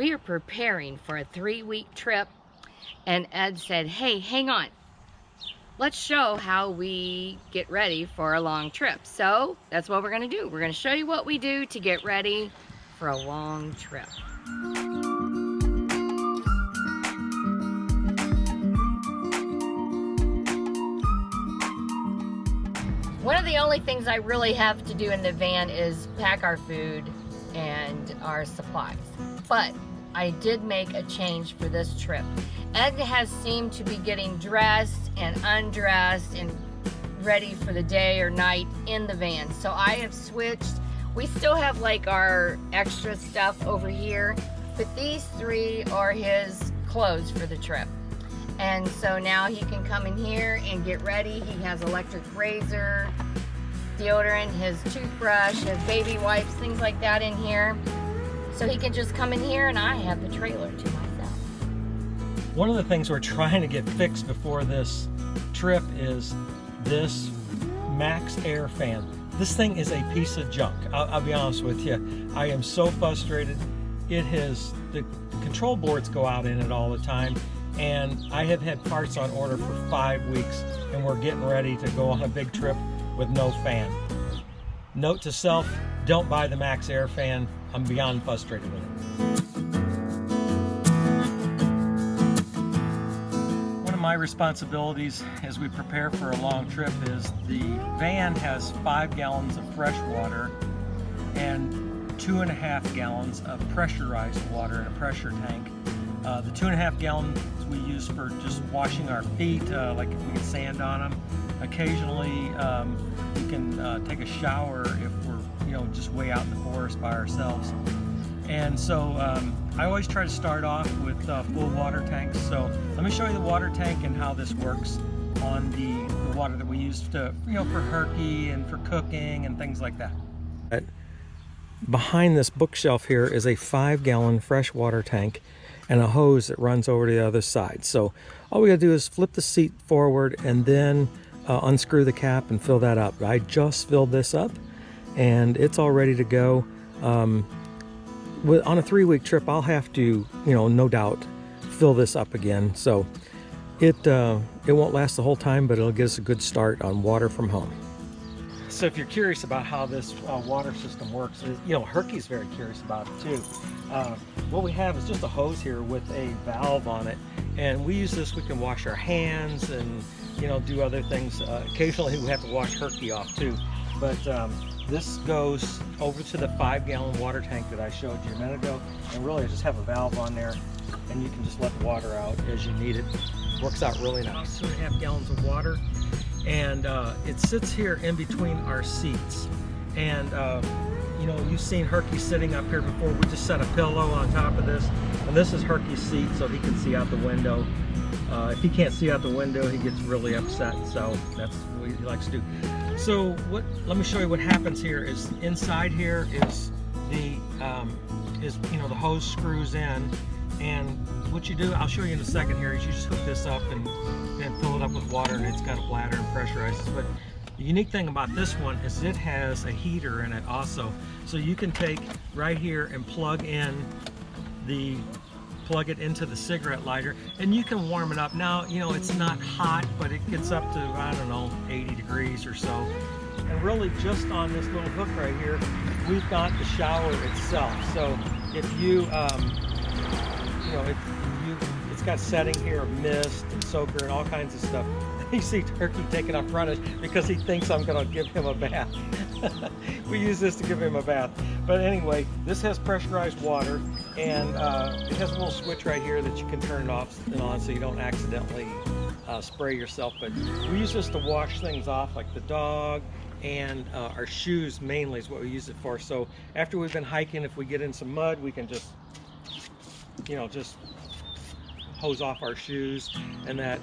We are preparing for a 3-week trip, and Ed said, hey, hang on. Let's show how we get ready for a long trip. So that's what we're gonna do. We're gonna show you what we do to get ready for a long trip. One of the only things I really have to do in the van is pack our food and our supplies. But I did make a change for this trip. Ed has seemed to be getting dressed and undressed and ready for the day or night in the van. So I have switched. We still have like our extra stuff over here, but these 3 are his clothes for the trip. And so now he can come in here and get ready. He has electric razor, deodorant, his toothbrush, his baby wipes, things like that in here. So he can just come in here and I have the trailer to myself. One of the things we're trying to get fixed before this trip is this Max Air fan. This thing is a piece of junk. I'll be honest with you. I am so frustrated. The control boards go out in it all the time, and I have had parts on order for 5 weeks, and we're getting ready to go on a big trip with no fan. Note to self, don't buy the Max Air fan. I'm beyond frustrated with it. One of my responsibilities as we prepare for a long trip is the van has 5 gallons of fresh water and 2.5 gallons of pressurized water in a pressure tank. The 2.5 gallons we use for just washing our feet, like if we get sand on them. Occasionally we can take a shower if we're just way out in the forest by ourselves. And so I always try to start off with full water tanks. So let me show you the water tank and how this works on the water that we use to, for herky and for cooking and things like that. Behind this bookshelf here is a 5-gallon fresh water tank and a hose that runs over to the other side. So all we gotta do is flip the seat forward and then unscrew the cap and fill that up. I just filled this up and it's all ready to go. On a 3-week trip, I'll have to, no doubt, fill this up again. So it won't last the whole time, but it'll get us a good start on water from home. So if you're curious about how this water system works, Herky's very curious about it too. What we have is just a hose here with a valve on it, and we use this. We can wash our hands and do other things. Occasionally we have to wash Herky off too, but this goes over to the 5-gallon water tank that I showed you a minute ago, and really I just have a valve on there and you can just let the water out as you need it. Works out really nice. 2.5 gallons of water, and it sits here in between our seats. And you've seen Herky sitting up here before. We just set a pillow on top of this, and this is Herky's seat, so he can see out the window. If he can't see out the window, he gets really upset, so that's what he likes to do. So let me show you what happens here. Is inside here is the hose screws in, and what you do, I'll show you in a second here, is you just hook this up and fill it up with water, and it's got a bladder and pressurizes. But the unique thing about this one is it has a heater in it also. So you can take right here and plug it into the cigarette lighter, and you can warm it up. Now, it's not hot, but it gets up to, I don't know, 80 degrees or so. And really just on this little hook right here, we've got the shower itself. So if it's got setting here of mist and soaker and all kinds of stuff. You see Herky taking off running because he thinks I'm going to give him a bath. We use this to give him a bath. But anyway, this has pressurized water, and it has a little switch right here that you can turn it off and on so you don't accidentally spray yourself. But we use this to wash things off, like the dog, and our shoes mainly is what we use it for. So after we've been hiking, if we get in some mud, we can just hose off our shoes and that.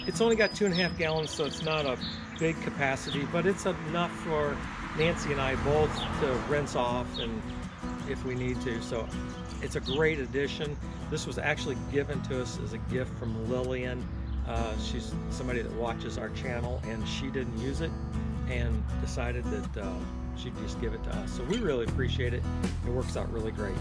It's only got 2.5 gallons, so it's not a big capacity, but it's enough for Nancy and I both to rinse off and if we need to. So it's a great addition. This was actually given to us as a gift from Lillian. She's somebody that watches our channel, and she didn't use it and decided that she'd just give it to us. So we really appreciate it. It works out really great.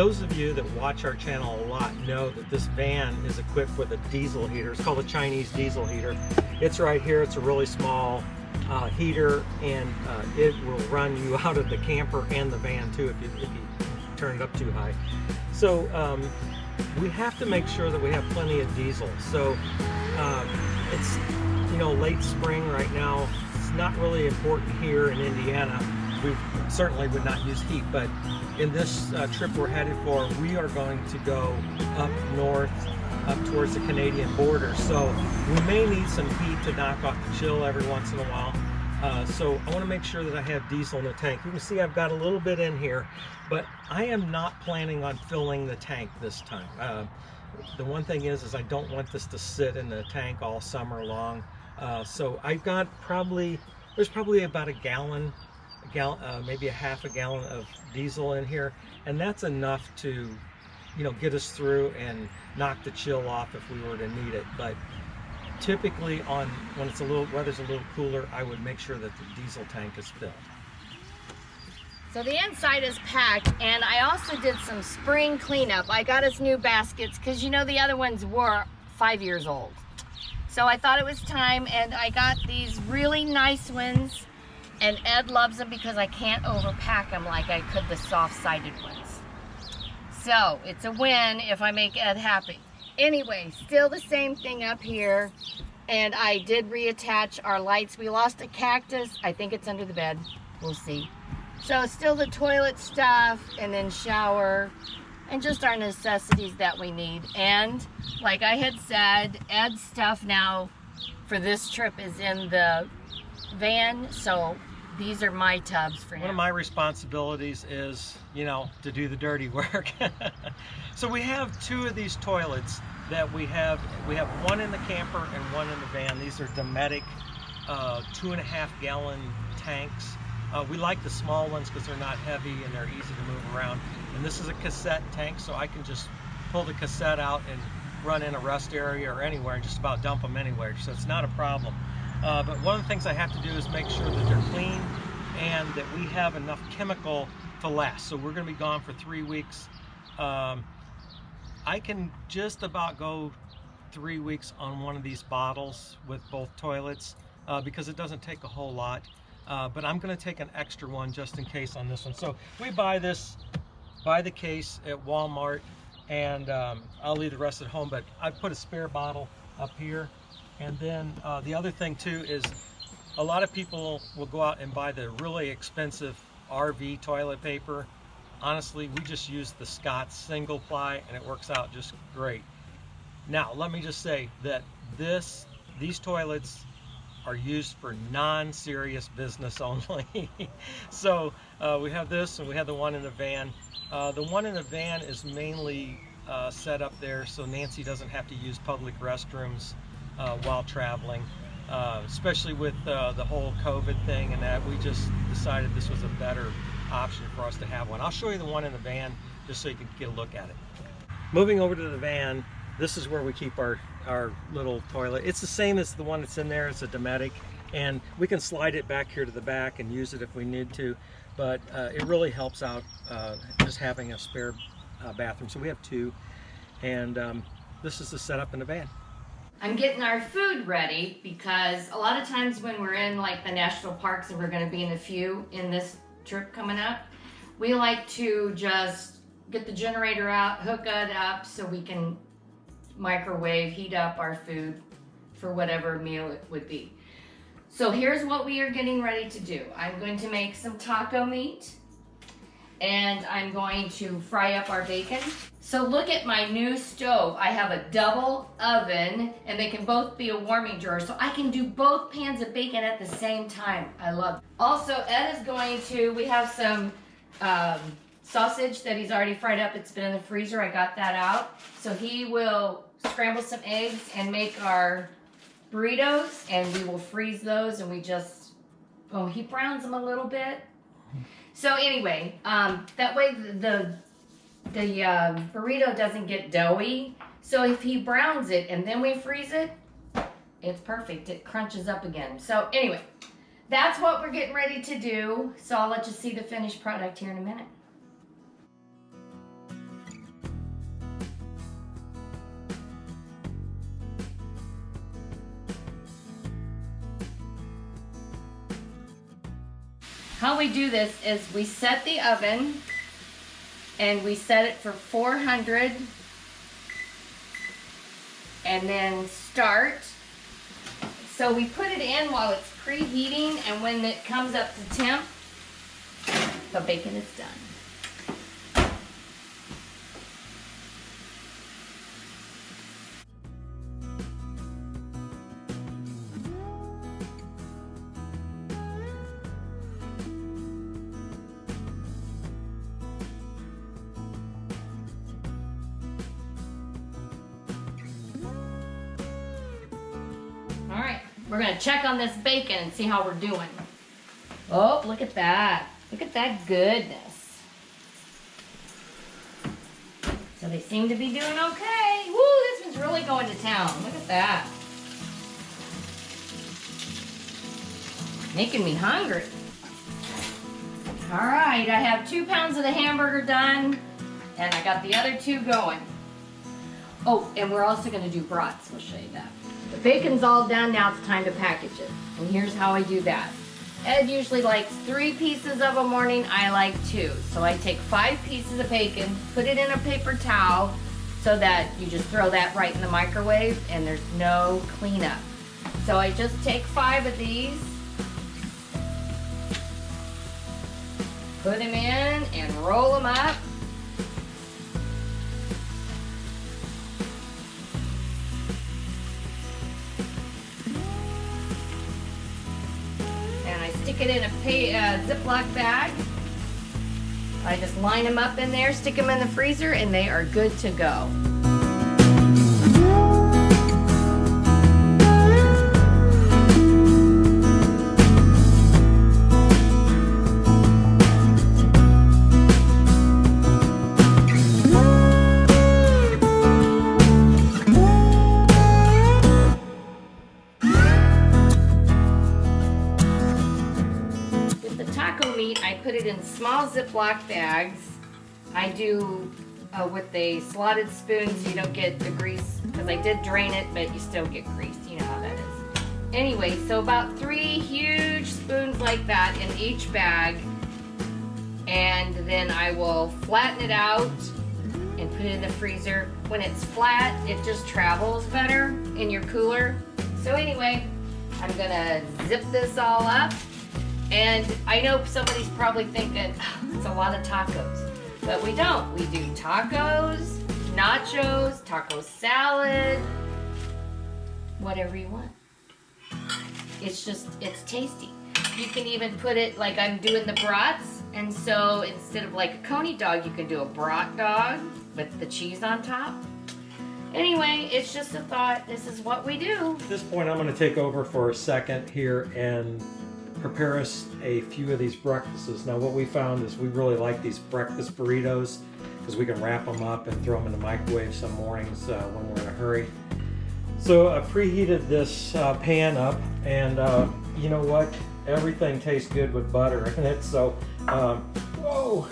Those of you that watch our channel a lot know that this van is equipped with a diesel heater. It's called a Chinese diesel heater. It's right here. It's a really small heater, and it will run you out of the camper and the van too if you turn it up too high. So we have to make sure that we have plenty of diesel. So it's, you know, late spring right now. It's not really important here in Indiana. We certainly would not use heat, but in this trip we're headed for, we are going to go up north, up towards the Canadian border. So we may need some heat to knock off the chill every once in a while. So I want to make sure that I have diesel in the tank. You can see I've got a little bit in here, but I am not planning on filling the tank this time. The one thing is I don't want this to sit in the tank all summer long. So I've got there's probably about a gallon, maybe a half a gallon of diesel in here, and that's enough to, you know, get us through and knock the chill off if we were to need it. But typically when it's weather's a little cooler, I would make sure that the diesel tank is filled. So the inside is packed, and I also did some spring cleanup. I got us new baskets because, you know, the other ones were 5 years old. So I thought it was time, and I got these really nice ones, and Ed loves them because I can't overpack them like I could the soft-sided ones. So it's a win if I make Ed happy. Anyway, still the same thing up here, and I did reattach our lights. We lost a cactus. I think it's under the bed. We'll see. So still the toilet stuff, and then shower, and just our necessities that we need. And like I had said, Ed's stuff now for this trip is in the van, so these are my tubs for him. One of my responsibilities is, you know, to do the dirty work. So we have two of these toilets that we have one in the camper and one in the van. These are Dometic 2.5 gallon tanks. We like the small ones because they're not heavy and they're easy to move around. And this is a cassette tank, so I can just pull the cassette out and run in a rest area or anywhere and just about dump them anywhere, so it's not a problem. But one of the things I have to do is make sure that they're clean and that we have enough chemical to last. So we're going to be gone for 3 weeks. I can just about go 3 weeks on one of these bottles with both toilets because it doesn't take a whole lot. But I'm going to take an extra one just in case on this one. So we buy the case at Walmart, and I'll leave the rest at home, but I put a spare bottle up here. And then the other thing too is a lot of people will go out and buy the really expensive RV toilet paper. Honestly, we just use the Scott's single ply and it works out just great. Now, let me just say that these toilets are used for non-serious business only. So we have this, and we have the one in the van. The one in the van is mainly set up there so Nancy doesn't have to use public restrooms while traveling, especially with the whole COVID thing and that. We just decided this was a better option for us to have one. I'll show you the one in the van just so you can get a look at it. Moving over to the van, this is where we keep our little toilet. It's the same as the one that's in there. It's a Dometic, and we can slide it back here to the back and use it if we need to, but it really helps out just having a spare bathroom. So we have two, and this is the setup in the van. I'm getting our food ready because a lot of times when we're in like the national parks, and we're going to be in a few in this trip coming up, we like to just get the generator out, hook it up so we can microwave, heat up our food for whatever meal it would be. So here's what we are getting ready to do. I'm going to make some taco meat, and I'm going to fry up our bacon. So look at my new stove. I have a double oven, and they can both be a warming drawer, so I can do both pans of bacon at the same time. I love it. Also, Ed is going to, we have some sausage that he's already fried up. It's been in the freezer. I got that out. So he will scramble some eggs and make our burritos, and we will freeze those, and we just, oh, he browns them a little bit. So anyway, that way the burrito doesn't get doughy. So if he browns it and then we freeze it, it's perfect. It crunches up again. So anyway, that's what we're getting ready to do. So I'll let you see the finished product here in a minute. how we do this is we set the oven and we set it for 400 and then start. So we put it in while it's preheating, and when it comes up to temp, the bacon is done. All right, we're gonna check on this bacon and see how we're doing. Oh, look at that. Look at that goodness. So they seem to be doing okay. Woo, this one's really going to town. Look at that. Making me hungry. All right, I have 2 pounds of the hamburger done, and I got the other 2 going. Oh, and we're also gonna do brats. We'll show you that. The bacon's all done, now it's time to package it. And here's how I do that. Ed usually likes 3 pieces of a morning, I like 2. So I take 5 pieces of bacon, put it in a paper towel so that you just throw that right in the microwave and there's no cleanup. So I just take 5 of these, put them in and roll them up. Stick it in a Ziploc bag. I just line them up in there, stick them in the freezer, and they are good to go. I put it in small Ziploc bags. I do with a slotted spoon so you don't get the grease, because I did drain it, but you still get grease. You know how that is. Anyway, so about 3 huge spoons like that in each bag, and then I will flatten it out and put it in the freezer. When it's flat, it just travels better in your cooler. So anyway, I'm gonna zip this all up. And I know somebody's probably thinking, oh, it's a lot of tacos. But we don't. We do tacos, nachos, taco salad, whatever you want. It's tasty. You can even put it, like I'm doing the brats, and so instead of like a coney dog, you can do a brat dog with the cheese on top. Anyway, it's just a thought. This is what we do. At this point, I'm going to take over for a second here and prepare us a few of these breakfasts. Now what we found is we really like these breakfast burritos because we can wrap them up and throw them in the microwave some mornings when we're in a hurry. So I preheated this pan up, and you know what? Everything tastes good with butter in it. So, whoa,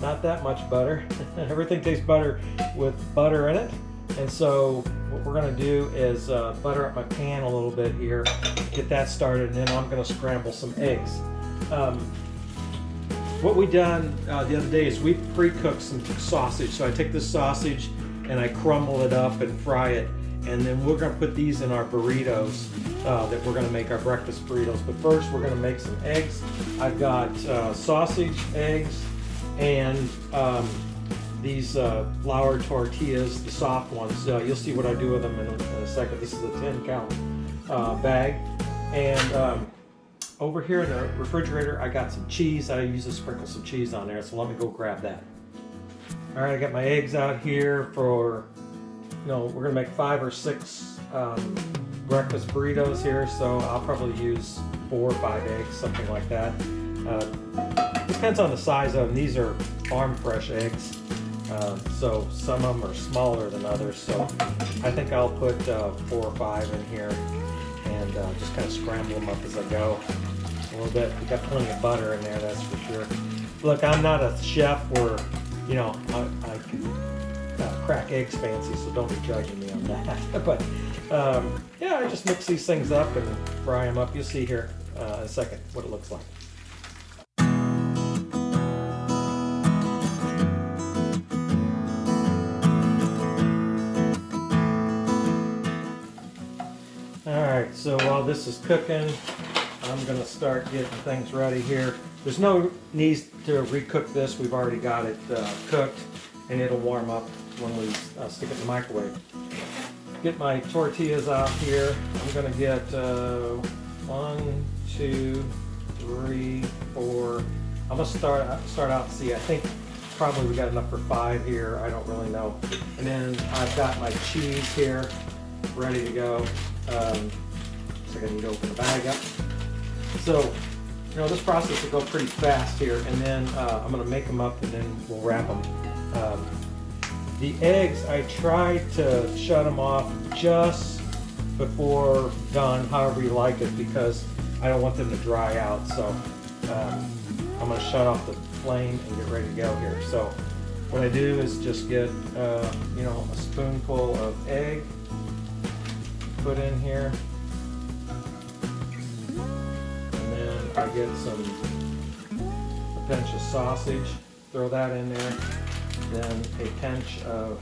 not that much butter. Everything tastes better with butter in it. And so what we're going to do is butter up my pan a little bit here, get that started, and then I'm going to scramble some eggs. What we done the other day is we pre-cooked some sausage. So I take this sausage and I crumble it up and fry it, and then we're going to put these in our burritos that we're going to make our breakfast burritos. But first we're going to make some eggs. I've got sausage, eggs, and these flour tortillas, the soft ones. You'll see what I do with them in a second. This is a 10-count bag. And over here in the refrigerator, I got some cheese. I usually sprinkle some cheese on there, so let me go grab that. All right, I got my eggs out here for, we're gonna make 5 or 6 breakfast burritos here, so I'll probably use 4 or 5 eggs, something like that. Depends on the size of them. These are farm fresh eggs. So some of them are smaller than others, so I think I'll put 4 or 5 in here and just kind of scramble them up as I go a little bit. We got plenty of butter in there, that's for sure. Look, I'm not a chef where, I can crack eggs fancy, so don't be judging me on that. But yeah, I just mix these things up and fry them up. You'll see here in a second what it looks like. So while this is cooking, I'm gonna start getting things ready here. There's no need to recook this. We've already got it cooked, and it'll warm up when we stick it in the microwave. Get my tortillas out here. I'm gonna get 1, 2, 3, 4. I'm gonna start out. See, I think probably we got enough for 5 here. I don't really know. And then I've got my cheese here, ready to go. So I need to open the bag up. So, you know, this process will go pretty fast here, and then I'm gonna make them up, and then we'll wrap them. The eggs, I tried to shut them off just before done, however you like it, because I don't want them to dry out. So I'm gonna shut off the flame and get ready to go here. So what I do is just get, you know, a spoonful of egg, put in here, and then I get a pinch of sausage, throw that in there, then a pinch of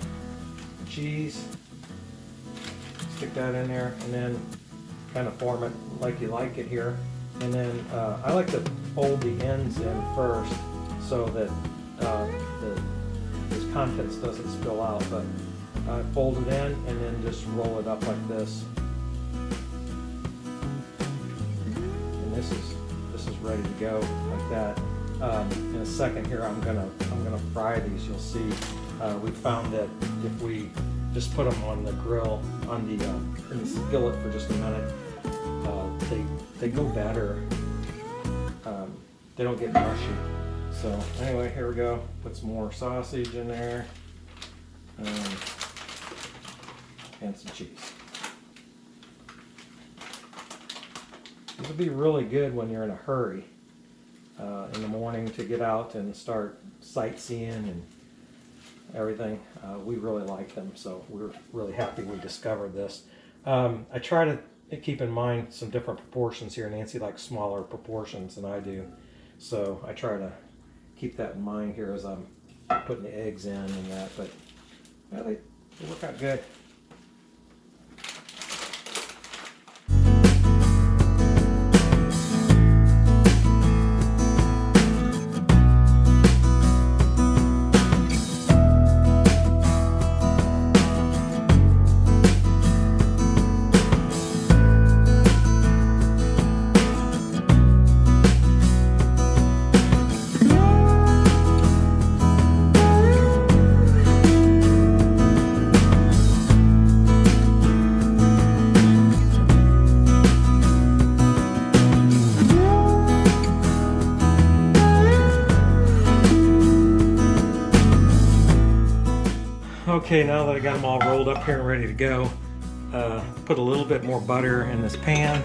cheese, stick that in there, and then kind of form it like you like it here. And then I like to fold the ends in first so that the contents doesn't spill out, but I fold it in and then just roll it up like this. And this is ready to go like that. In a second here, I'm gonna fry these. You'll see. We found that if we just put them on the grill, in the skillet for just a minute, they go better. They don't get mushy. So anyway, here we go. Put some more sausage in there, and some cheese. This will be really good when you're in a hurry in the morning to get out and start sightseeing and everything. We really like them, so we're really happy we discovered this. I try to keep in mind some different proportions here. Nancy likes smaller proportions than I do, so I try to keep that in mind here as I'm putting the eggs in and that, but well, they work out good. Okay, now that I got them all rolled up here and ready to go, put a little bit more butter in this pan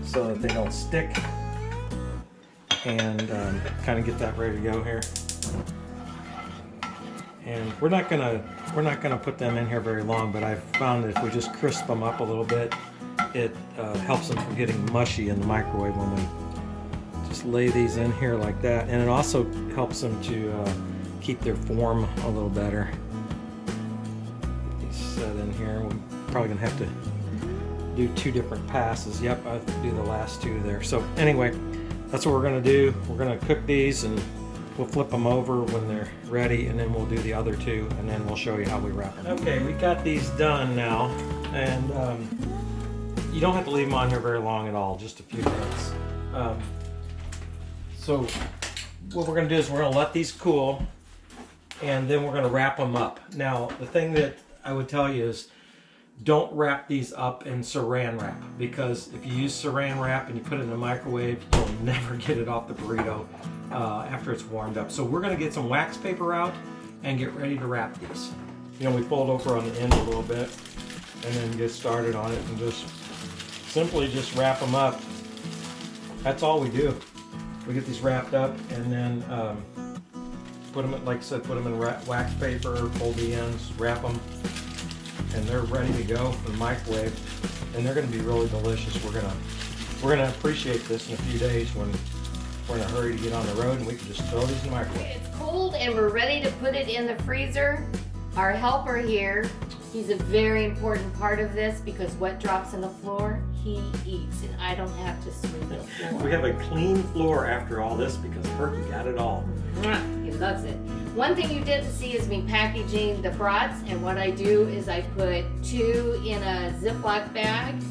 so that they don't stick, and kind of get that ready to go here. And we're not gonna put them in here very long, but I've found that if we just crisp them up a little bit, it helps them from getting mushy in the microwave when we just lay these in here like that, and it also helps them to keep their form a little better. These set in here. We're probably gonna have to do 2 different passes. Yep, I do the last 2 there. So anyway, that's what we're gonna do. We're gonna cook these, and we'll flip them over when they're ready, and then we'll do the other 2, and then we'll show you how we wrap them. Okay, we got these done now, and you don't have to leave them on here very long at all, just a few minutes. So what we're gonna do is we're gonna let these cool, and then we're going to wrap them up. Now, the thing that I would tell you is don't wrap these up in saran wrap, because if you use saran wrap and you put it in the microwave, you'll never get it off the burrito after it's warmed up. So we're going to get some wax paper out and get ready to wrap these. You know, we fold over on the end a little bit and then get started on it and just simply just wrap them up. That's all we do. We get these wrapped up, and then put them, like I said, put them in wax paper, fold the ends, wrap them, and they're ready to go for the microwave. And they're going to be really delicious. We're gonna appreciate this in a few days when we're in a hurry to get on the road, and we can just throw these in the microwave. It's cold and we're ready to put it in the freezer. Our helper here, He's a very important part of this because what drops on the floor, he eats, and I don't have to sweep the floor. We have a clean floor after all this because Perky got it all. He loves it. One thing you didn't see is me packaging the brats, and what I do is I put 2 in a Ziploc bag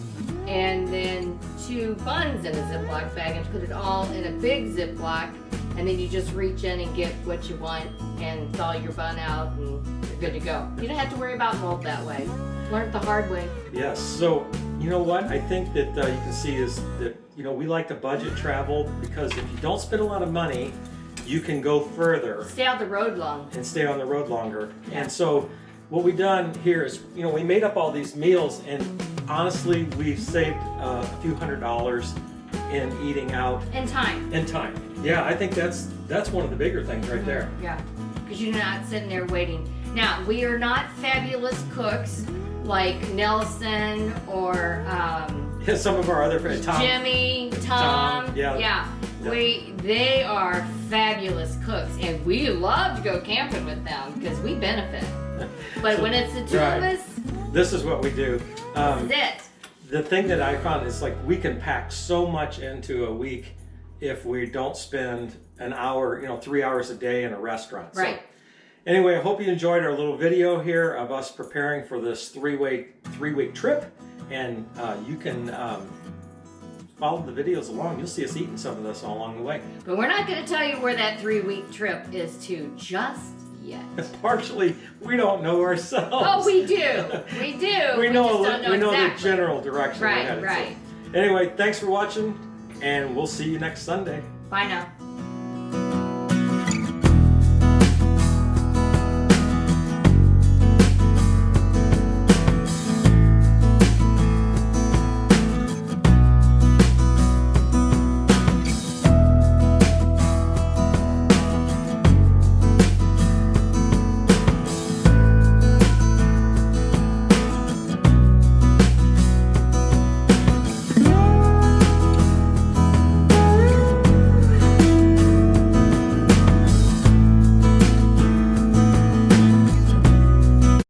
and then 2 buns in a Ziploc bag and put it all in a big Ziploc, and then you just reach in and get what you want and thaw your bun out and you're good to go. You don't have to worry about mold that way. Learn it the hard way. Yes, so you know what I think that you can see is that, you know, we like to budget travel because if you don't spend a lot of money, you can go further. Stay on the road long. And stay on the road longer. Yeah. And so what we've done here is, you know, we made up all these meals, and honestly, we've saved a few $100s in eating out. And time. And time. Yeah, I think that's one of the bigger things right there. Yeah, because you're not sitting there waiting. Now, we are not fabulous cooks like Nelson or Some of our other friends, Tom. Jimmy, Tom. Yeah. They are fabulous cooks, and we love to go camping with them because we benefit. But when it's the two of us, this is what we do. this is it. The thing that I found is like we can pack so much into a week if we don't spend an hour, 3 hours a day in a restaurant. Right. So, anyway, I hope you enjoyed our little video here of us preparing for this three-week trip, and you can follow the videos along. You'll see us eating some of this all along the way. But we're not going to tell you where that 3-week trip is to just yet. Partially, we don't know ourselves. Oh, we do. We do. we know, just don't know we know exactly. the general direction we're headed. Right. So, anyway, thanks for watching, and we'll see you next Sunday. Bye now.